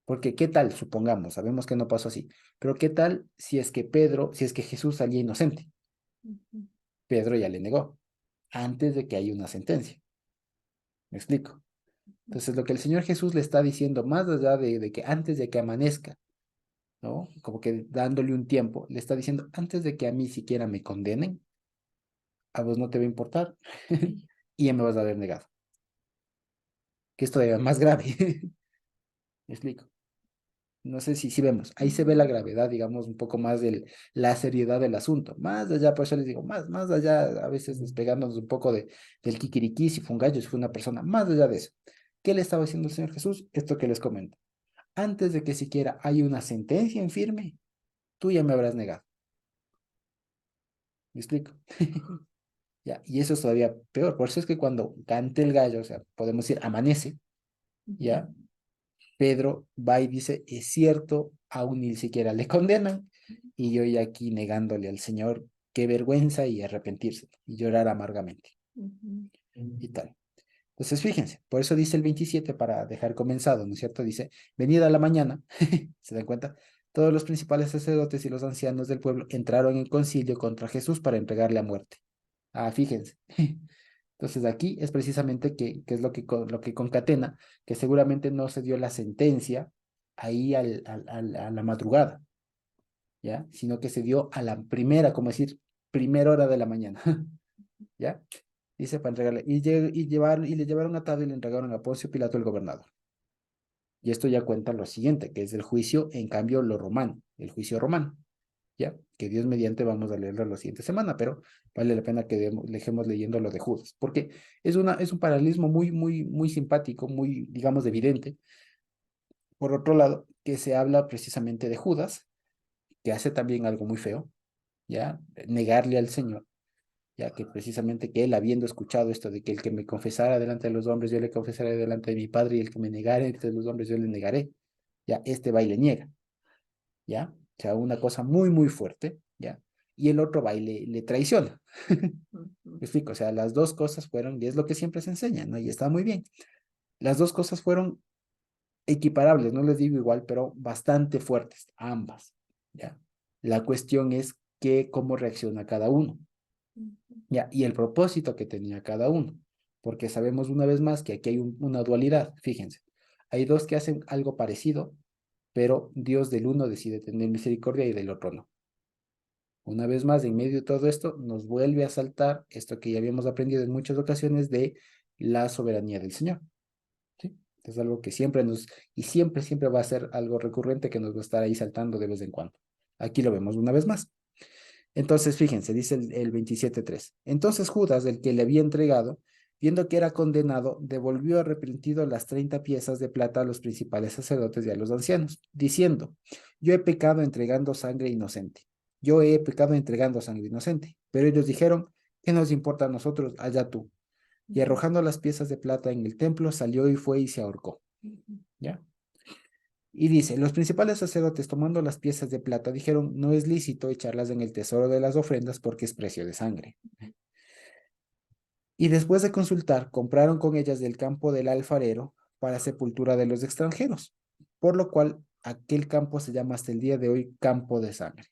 Porque qué tal, supongamos, sabemos que no pasó así, pero qué tal si es que Jesús salía inocente. Pedro ya le negó, antes de que haya una sentencia. ¿Me explico? Entonces, lo que el Señor Jesús le está diciendo, más allá de que antes de que amanezca, ¿no? Como que dándole un tiempo, le está diciendo, antes de que a mí siquiera me condenen, a vos no te va a importar y ya me vas a haber negado, que es todavía más grave. ¿Me explico? No sé si vemos, ahí se ve la gravedad, digamos, un poco más de la seriedad del asunto. Más allá, por eso les digo, más allá, a veces despegándonos un poco del kikiriki, si fue un gallo, si fue una persona, más allá de eso. ¿Qué le estaba diciendo el Señor Jesús? Esto que les comento. Antes de que siquiera haya una sentencia en firme, tú ya me habrás negado. ¿Me explico? Ya, y eso es todavía peor. Por eso es que cuando cante el gallo, o sea, podemos decir amanece, ya, Pedro va y dice, es cierto, aún ni siquiera le condenan, y yo ya aquí negándole al Señor, qué vergüenza y arrepentirse, y llorar amargamente, y tal. Entonces, fíjense, por eso dice el 27 para dejar comenzado, ¿no es cierto? Dice, venida la mañana, ¿se dan cuenta? Todos los principales sacerdotes y los ancianos del pueblo entraron en concilio contra Jesús para entregarle a muerte. Ah, fíjense. Entonces aquí es precisamente que es lo que concatena, que seguramente no se dio la sentencia ahí a la madrugada, ¿ya? Sino que se dio a la primera, como decir, primera hora de la mañana, ¿ya? Dice para entregarle, y le llevaron atado y le entregaron a Poncio Pilato el gobernador. Y esto ya cuenta lo siguiente, que es el juicio, en cambio, lo romano, el juicio romano. ¿Ya? Que Dios mediante vamos a leerlo la siguiente semana, pero vale la pena que dejemos leyendo lo de Judas, porque es un paralelismo muy simpático, muy, digamos, evidente. Por otro lado, que se habla precisamente de Judas, que hace también algo muy feo, ¿ya? Negarle al Señor, ya que precisamente que él, habiendo escuchado esto de que el que me confesara delante de los hombres, yo le confesaré delante de mi Padre, y el que me negare entre los hombres, yo le negaré, ya, este va y le niega. ¿Ya? O sea, una cosa muy fuerte, ¿ya? Y el otro va y le traiciona. Me explico, o sea, las dos cosas fueron, y es lo que siempre se enseña, ¿no? Y está muy bien. Las dos cosas fueron equiparables, no les digo igual, pero bastante fuertes, ambas, ¿ya? La cuestión es cómo reacciona cada uno, ¿ya? Y el propósito que tenía cada uno, porque sabemos una vez más que aquí hay una dualidad, fíjense. Hay dos que hacen algo parecido, pero Dios del uno decide tener misericordia y del otro no. Una vez más, en medio de todo esto, nos vuelve a saltar esto que ya habíamos aprendido en muchas ocasiones de la soberanía del Señor. ¿Sí? Es algo que siempre va a ser algo recurrente que nos va a estar ahí saltando de vez en cuando. Aquí lo vemos una vez más. Entonces, fíjense, dice el 27:3. Entonces Judas, el que le había entregado, viendo que era condenado, devolvió arrepentido las 30 piezas de plata a los principales sacerdotes y a los ancianos, diciendo, yo he pecado entregando sangre inocente. Yo he pecado entregando sangre inocente. Pero ellos dijeron, ¿qué nos importa a nosotros? Allá tú. Y arrojando las piezas de plata en el templo, salió y fue y se ahorcó. ¿Ya? Y dice, los principales sacerdotes tomando las piezas de plata dijeron, no es lícito echarlas en el tesoro de las ofrendas porque es precio de sangre. Y después de consultar, compraron con ellas del campo del alfarero para sepultura de los extranjeros, por lo cual aquel campo se llama hasta el día de hoy campo de sangre.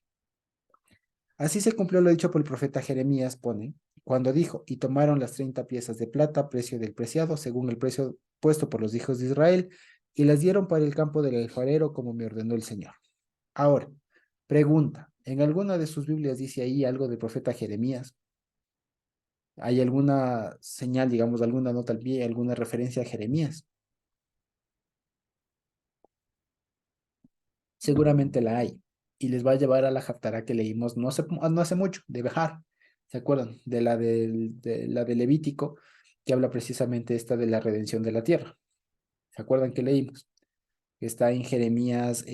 Así se cumplió lo dicho por el profeta Jeremías, pone, cuando dijo, y tomaron las 30 piezas de plata, precio del preciado, según el precio puesto por los hijos de Israel, y las dieron para el campo del alfarero como me ordenó el Señor. Ahora, pregunta, ¿en alguna de sus Biblias dice ahí algo del profeta Jeremías? ¿Hay alguna señal, digamos, alguna nota al pie, alguna referencia a Jeremías? Seguramente la hay. Y les va a llevar a la Haftará que leímos no hace mucho, de Behar. ¿Se acuerdan? De la de Levítico, que habla precisamente esta de la redención de la tierra. ¿Se acuerdan que leímos? Está en Jeremías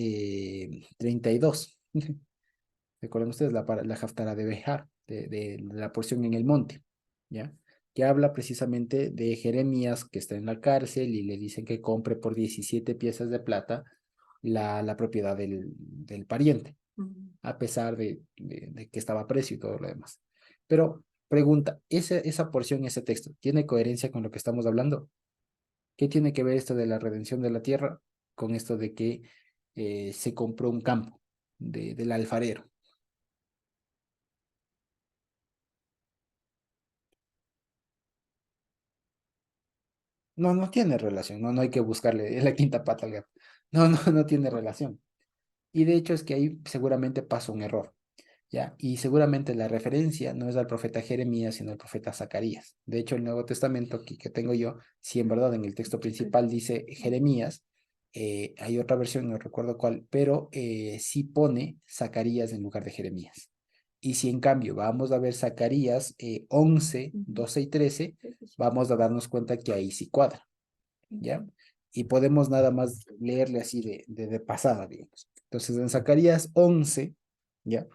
32. ¿Recuerdan ustedes la Haftará de Behar, de la porción en el monte? ¿Ya? Que habla precisamente de Jeremías que está en la cárcel y le dicen que compre por 17 piezas de plata la propiedad del pariente, a pesar de que estaba precio y todo lo demás. Pero pregunta, esa porción, ese texto, ¿tiene coherencia con lo que estamos hablando? ¿Qué tiene que ver esto de la redención de la tierra con esto de que se compró un campo del alfarero? No tiene relación, no hay que buscarle la quinta pata al gato. No tiene relación. Y de hecho es que ahí seguramente pasa un error. ¿Ya? Y seguramente la referencia no es al profeta Jeremías, sino al profeta Zacarías. De hecho, el Nuevo Testamento aquí que tengo yo, si en verdad en el texto principal dice Jeremías, hay otra versión, no recuerdo cuál, pero sí pone Zacarías en lugar de Jeremías. Y si en cambio vamos a ver Zacarías 11, 12 y 13, vamos a darnos cuenta que ahí sí cuadra, ¿ya? Y podemos nada más leerle así de pasada, digamos. Entonces, en Zacarías 11, ¿ya?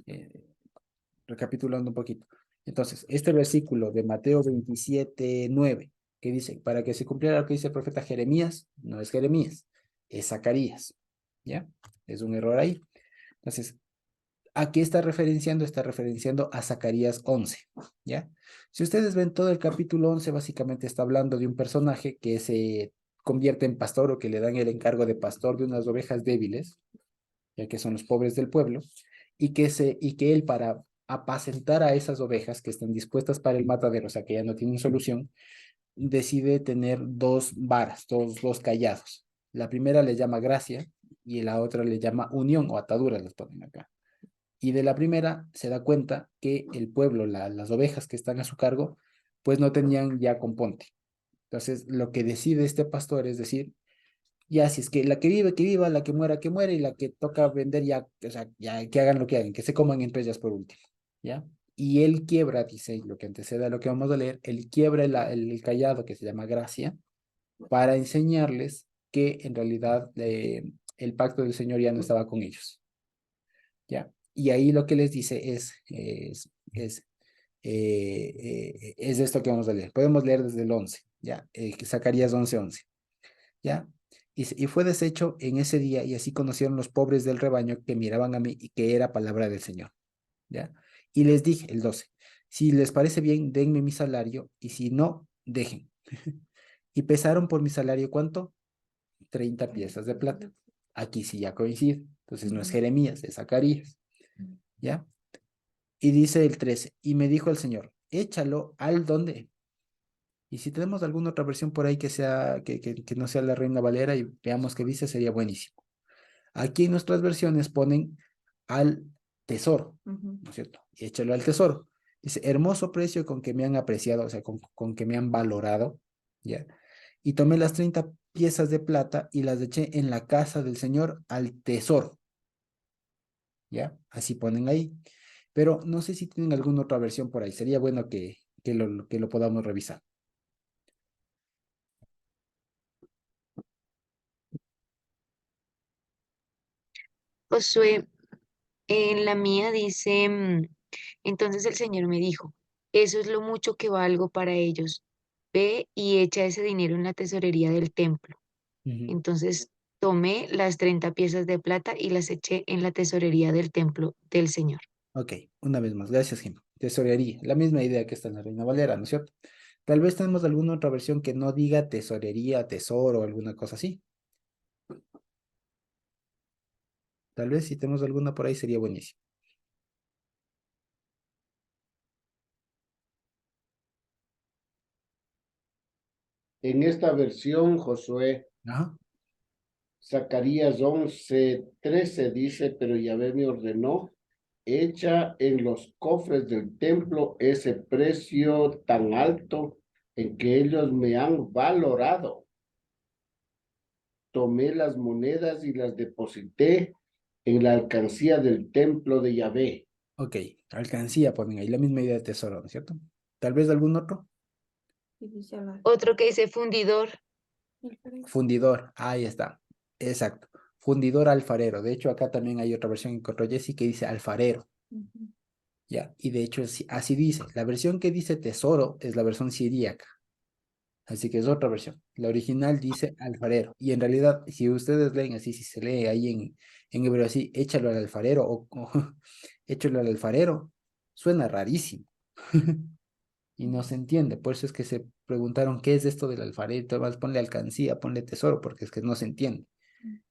Eh, recapitulando un poquito. Entonces, este versículo de Mateo 27:9, que dice, para que se cumpliera lo que dice el profeta Jeremías, no es Jeremías, es Zacarías, ¿ya? Es un error ahí. Entonces, ¿a qué está referenciando? Está referenciando a Zacarías 11, ¿ya? Si ustedes ven todo el capítulo 11, básicamente está hablando de un personaje que se convierte en pastor o que le dan el encargo de pastor de unas ovejas débiles, ya que son los pobres del pueblo, y que él para apacentar a esas ovejas que están dispuestas para el matadero, o sea, que ya no tienen solución, decide tener dos varas, dos callados. La primera le llama gracia y la otra le llama unión o atadura, les ponen acá. Y de la primera se da cuenta que el pueblo, las ovejas que están a su cargo, pues no tenían ya componte. Entonces, lo que decide este pastor es decir, ya, si es que la que vive, que viva, la que muere, y la que toca vender, ya, o sea, ya que hagan lo que hagan, que se coman entre ellas por último, ¿ya? Y él quiebra, dice, lo que antecede a lo que vamos a leer, él quiebra el callado que se llama gracia para enseñarles que en realidad el pacto del Señor ya no estaba con ellos, ¿ya? Y ahí lo que les dice es esto que vamos a leer. Podemos leer desde el 11, ¿ya? Zacarías 11:11. ¿Ya? Y fue deshecho en ese día, y así conocieron los pobres del rebaño que miraban a mí y que era palabra del Señor, ¿ya? Y les dije, el 12, si les parece bien, denme mi salario, y si no, dejen. Y pesaron por mi salario, ¿cuánto? 30 piezas de plata. Aquí sí ya coincide. Entonces no es Jeremías, es Zacarías, ¿ya? Y dice el 13, y me dijo el Señor, échalo al donde. Y si tenemos alguna otra versión por ahí que sea, que no sea la Reina Valera y veamos qué dice, sería buenísimo. Aquí en nuestras versiones ponen al tesoro, ¿no es cierto? Y échalo al tesoro. Dice, hermoso precio con que me han apreciado, o sea, con que me han valorado, ¿ya? Y tomé las 30 piezas de plata y las eché en la casa del Señor al tesoro, ¿ya? Así ponen ahí. Pero no sé si tienen alguna otra versión por ahí. Sería bueno que lo podamos revisar. Josué, en la mía dice, entonces el Señor me dijo, eso es lo mucho que valgo para ellos. Ve y echa ese dinero en la tesorería del templo. Ujú. Entonces tomé las 30 piezas de plata y las eché en la tesorería del templo del Señor. Ok, una vez más, gracias, Jim. Tesorería, la misma idea que está en la Reina Valera, ¿no es cierto? Tal vez tenemos alguna otra versión que no diga tesorería, tesoro o alguna cosa así. Tal vez si tenemos alguna por ahí sería buenísimo. En esta versión, Josué, Ajá, Zacarías 11:13 dice, pero Yahvé me ordenó, echa en los cofres del templo ese precio tan alto en que ellos me han valorado. Tomé las monedas y las deposité en la alcancía del templo de Yahvé. ok, alcancía ponen ahí, la misma idea de tesoro, ¿no es cierto? Tal vez algún otro. Otro que dice fundidor. Fundidor, ahí está, exacto. Fundidor alfarero. De hecho, acá también hay otra versión que encontró Jessy que dice alfarero, ¿ya? Y de hecho, así dice. La versión que dice tesoro es la versión siríaca. Así que es otra versión. La original dice alfarero. Y en realidad, si ustedes leen así, si se lee ahí en hebreo así, échalo al alfarero o échalo al alfarero, suena rarísimo. Y no se entiende. Por eso es que se preguntaron qué es esto del alfarero. Entonces, ponle alcancía, ponle tesoro, porque es que no se entiende.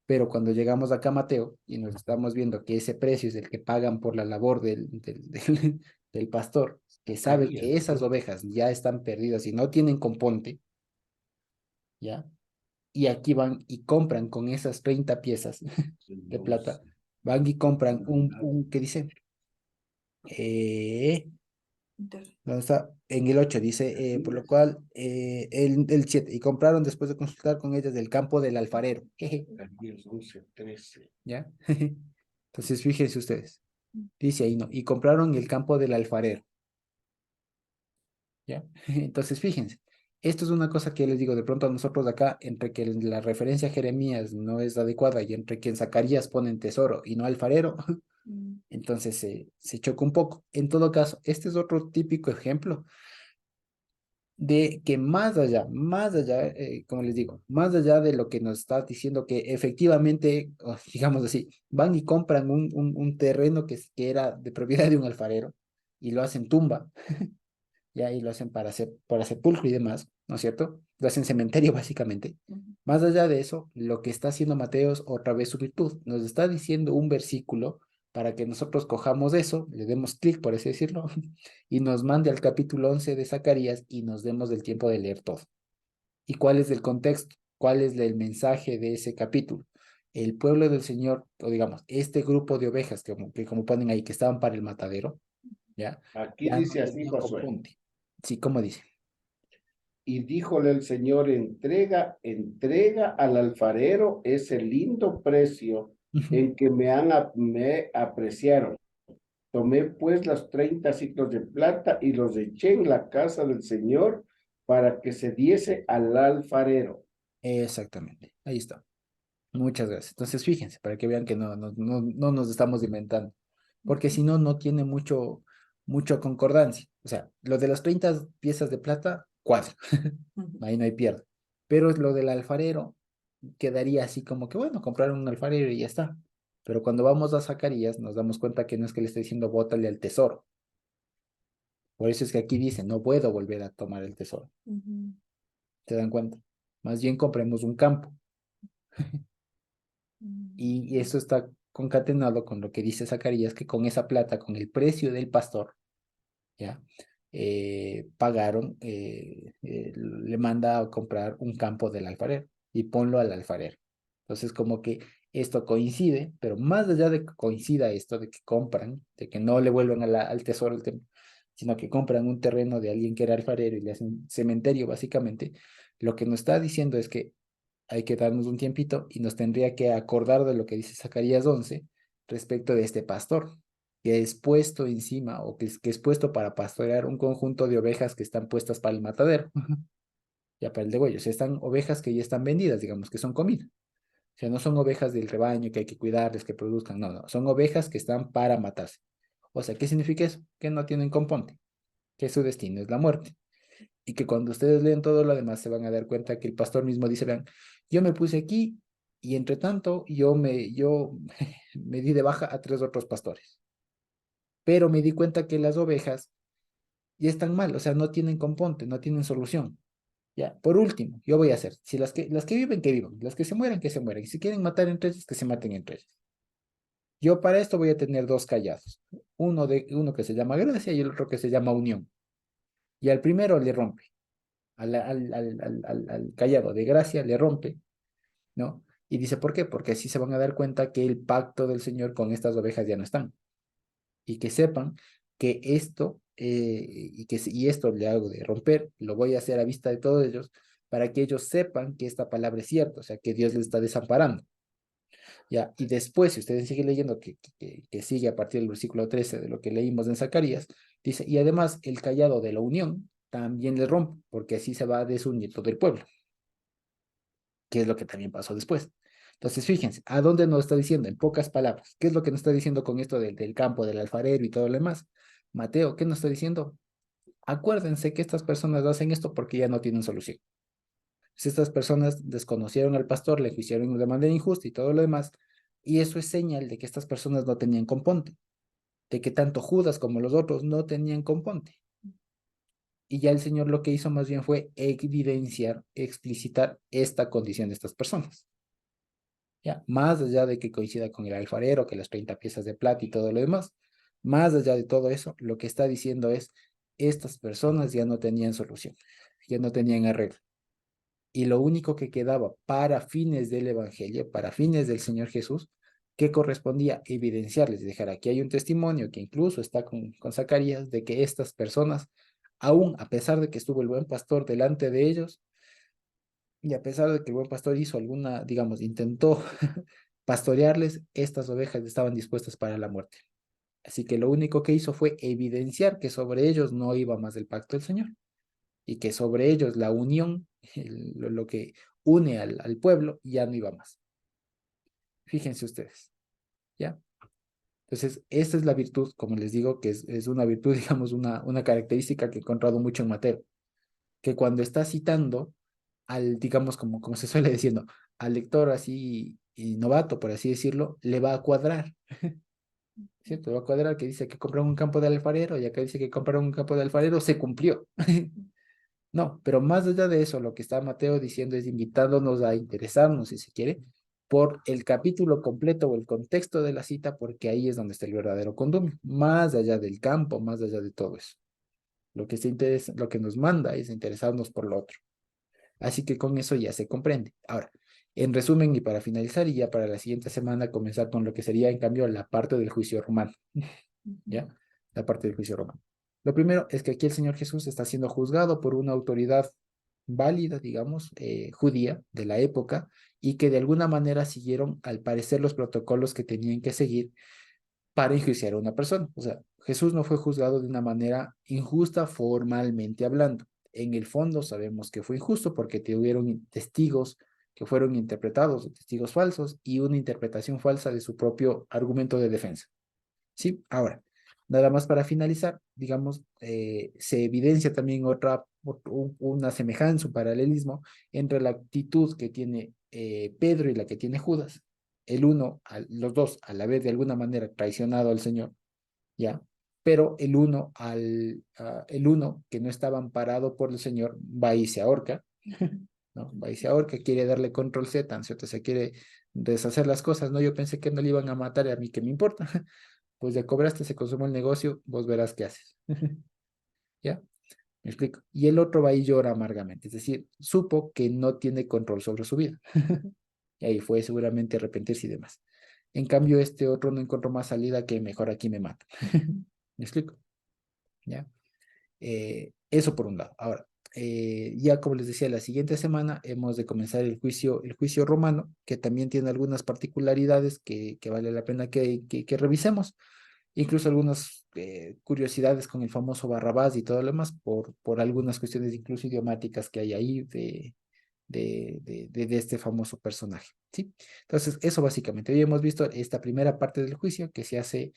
Pero cuando llegamos acá a Mateo y nos estamos viendo que ese precio es el que pagan por la labor del pastor, que sabe que Zacarías. esas ovejas ya están perdidas y no tienen componte, ¿ya? Y aquí van y compran con esas 30 piezas de plata, van y compran ¿qué dice? ¿Dónde está? En el 8 dice, por lo cual, el 7, y compraron después de consultar con ellas del campo del alfarero. Jeje, Zacarías 11:13. ¿ya? Entonces, fíjense ustedes, dice ahí, ¿no? Y compraron el campo del alfarero, ¿ya? Entonces, fíjense, esto es una cosa que les digo, de pronto a nosotros de acá, entre que la referencia a Jeremías no es adecuada y entre que en Zacarías ponen tesoro y no alfarero, entonces se choca un poco. En todo caso, este es otro típico ejemplo de que más allá, como les digo, más allá de lo que nos está diciendo que efectivamente, digamos así, van y compran un terreno que era de propiedad de un alfarero y lo hacen tumba, ya, y lo hacen para sepulcro y demás, ¿no es cierto? Lo hacen cementerio básicamente. Más allá de eso, lo que está haciendo Mateo es otra vez su virtud. Nos está diciendo un versículo para que nosotros cojamos eso, le demos clic, por así decirlo, y nos mande al capítulo 11 de Zacarías y nos demos el tiempo de leer todo. ¿Y cuál es el contexto? ¿Cuál es el mensaje de ese capítulo? El pueblo del Señor, o digamos, este grupo de ovejas que como ponen ahí, que estaban para el matadero, ¿ya? Aquí Ya no dice así, tenían Josué. compunte. Sí, ¿cómo dice? Y díjole el Señor, entrega al alfarero ese lindo precio en que me apreciaron. Tomé pues los 30 ciclos de plata y los eché en la casa del Señor para que se diese al alfarero. Exactamente, ahí está. Muchas gracias. Entonces, fíjense, para que vean que no nos estamos inventando, porque si no, no tiene mucho concordancia. O sea, lo de las 30 piezas de plata, cuadra, ahí no hay pierde. Pero lo del alfarero quedaría así como que, bueno, compraron un alfarero y ya está. Pero cuando vamos a Zacarías, nos damos cuenta que no es que le esté diciendo bótale al tesoro. Por eso es que aquí dice, no puedo volver a tomar el tesoro. ¿Se dan cuenta? Más bien compremos un campo. Y eso está concatenado con lo que dice Zacarías, que con esa plata, con el precio del pastor, ¿ya? Pagaron, le manda a comprar un campo del alfarero y ponlo al alfarero. Entonces, como que esto coincide, pero más allá de que coincida esto, de que compran, de que no le vuelven al tesoro, sino que compran un terreno de alguien que era alfarero y le hacen cementerio, básicamente, lo que nos está diciendo es que hay que darnos un tiempito y nos tendría que acordar de lo que dice Zacarías 11 respecto de este pastor, que es puesto encima o que es puesto para pastorear un conjunto de ovejas que están puestas para el matadero, ya para el degüello. O sea, están ovejas que ya están vendidas, digamos, que son comida. O sea, no son ovejas del rebaño que hay que cuidarles, que produzcan, no, son ovejas que están para matarse. O sea, ¿qué significa eso? Que no tienen componte, que su destino es la muerte y que cuando ustedes leen todo lo demás se van a dar cuenta que el pastor mismo dice, vean, yo me puse aquí y entre tanto yo me di de baja a 3 otros pastores, pero me di cuenta que las ovejas ya están mal, o sea, no tienen componte, no tienen solución. Ya, por último, yo voy a hacer, si las que viven, que vivan, las que se mueran, y si quieren matar entre ellas, que se maten entre ellas. Yo para esto voy a tener 2 callados, uno que se llama gracia y el otro que se llama unión. Y al primero le rompe, al callado de gracia le rompe, ¿no? Y dice, ¿por qué? Porque así se van a dar cuenta que el pacto del Señor con estas ovejas ya no están. Y que sepan que esto, y esto le hago de romper, lo voy a hacer a vista de todos ellos, para que ellos sepan que esta palabra es cierta, o sea, que Dios les está desamparando. ¿Ya? Y después, si ustedes siguen leyendo, que sigue a partir del versículo 13 de lo que leímos en Zacarías, dice, y además el callado de la unión también le rompe, porque así se va a desunir todo el pueblo, que es lo que también pasó después. Entonces, fíjense, ¿a dónde nos está diciendo? En pocas palabras, ¿qué es lo que nos está diciendo con esto del campo, del alfarero y todo lo demás? Mateo, ¿qué nos está diciendo? Acuérdense que estas personas hacen esto porque ya no tienen solución. Si estas personas desconocieron al pastor, le hicieron de manera injusta y todo lo demás, y eso es señal de que estas personas no tenían componte, de que tanto Judas como los otros no tenían componte. Y ya el Señor lo que hizo más bien fue evidenciar, explicitar esta condición de estas personas. Ya, más allá de que coincida con el alfarero, que las 30 piezas de plata y todo lo demás, más allá de todo eso, lo que está diciendo es, estas personas ya no tenían solución, ya no tenían arreglo. y lo único que quedaba para fines del Evangelio, para fines del Señor Jesús, que correspondía evidenciarles, dejar aquí hay un testimonio que incluso está con Zacarías, de que estas personas, aún a pesar de que estuvo el buen pastor delante de ellos, y a pesar de que el buen pastor hizo alguna, digamos, intentó pastorearles, estas ovejas estaban dispuestas para la muerte. Así que lo único que hizo fue evidenciar que sobre ellos no iba más el pacto del Señor y que sobre ellos la unión, lo que une al pueblo, ya no iba más. Fíjense ustedes, ¿ya? Entonces, esta es la virtud, como les digo, que es una virtud, digamos, una característica que he encontrado mucho en Mateo, que cuando está citando al, digamos, como se suele diciendo, al lector así y novato, por así decirlo, le va a cuadrar, ¿cierto? Le va a cuadrar que dice que compraron un campo de alfarero y acá dice que compraron un campo de alfarero, se cumplió. No, pero más allá de eso, lo que está Mateo diciendo es invitándonos a interesarnos, si se quiere, por el capítulo completo o el contexto de la cita, porque ahí es donde está el verdadero condumio, más allá del campo, más allá de todo eso. Lo que nos manda es interesarnos por lo otro. Así que con eso ya se comprende. Ahora, en resumen y para finalizar, y ya para la siguiente semana comenzar con lo que sería, en cambio, la parte del juicio romano. ¿Ya? La parte del juicio romano. Lo primero es que aquí el Señor Jesús está siendo juzgado por una autoridad válida, digamos, judía de la época, y que de alguna manera siguieron, al parecer, los protocolos que tenían que seguir para enjuiciar a una persona. O sea, Jesús no fue juzgado de una manera injusta formalmente hablando. En el fondo sabemos que fue injusto porque tuvieron testigos que fueron interpretados, testigos falsos, y una interpretación falsa de su propio argumento de defensa. Sí, ahora, nada más para finalizar, digamos, se evidencia también una semejanza, un paralelismo entre la actitud que tiene Pedro y la que tiene Judas. El uno, los dos, a la vez de alguna manera traicionado al Señor, ¿ya? Pero el uno que no estaba amparado por el Señor va y se ahorca, ¿no? Va y se ahorca, quiere darle control Z, ¿cierto? Se quiere deshacer las cosas, ¿no? Yo pensé que no le iban a matar, y a mí qué me importa. Pues ya cobraste, se consumó el negocio, vos verás qué haces. ¿Ya? Me explico. Y el otro va y llora amargamente, es decir, supo que no tiene control sobre su vida. Y ahí fue seguramente arrepentirse y demás. En cambio, este otro no encontró más salida que mejor aquí me mato. ¿Me explico? ¿Ya? Eso por un lado. Ahora, ya como les decía, la siguiente semana hemos de comenzar el juicio romano, que también tiene algunas particularidades que vale la pena que revisemos, incluso algunas curiosidades con el famoso Barrabás y todo lo demás, por algunas cuestiones incluso idiomáticas que hay ahí de este famoso personaje, ¿sí? Entonces, eso básicamente. Hoy hemos visto esta primera parte del juicio que se hace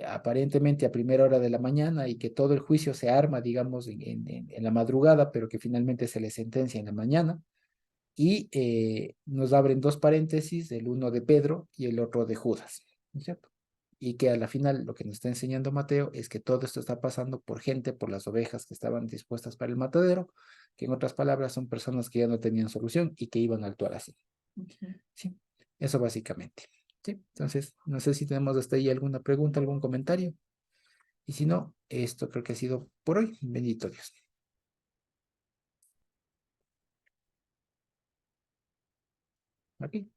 aparentemente a primera hora de la mañana y que todo el juicio se arma, digamos, en la madrugada, pero que finalmente se le sentencia en la mañana. Y nos abren dos paréntesis, el uno de Pedro y el otro de Judas, ¿no es cierto? Y que a la final lo que nos está enseñando Mateo es que todo esto está pasando por gente, por las ovejas que estaban dispuestas para el matadero, que en otras palabras son personas que ya no tenían solución y que iban a actuar así. Sí, eso básicamente. Sí, entonces, no sé si tenemos hasta ahí alguna pregunta, algún comentario. Y si no, esto creo que ha sido por hoy. Bendito Dios. Aquí.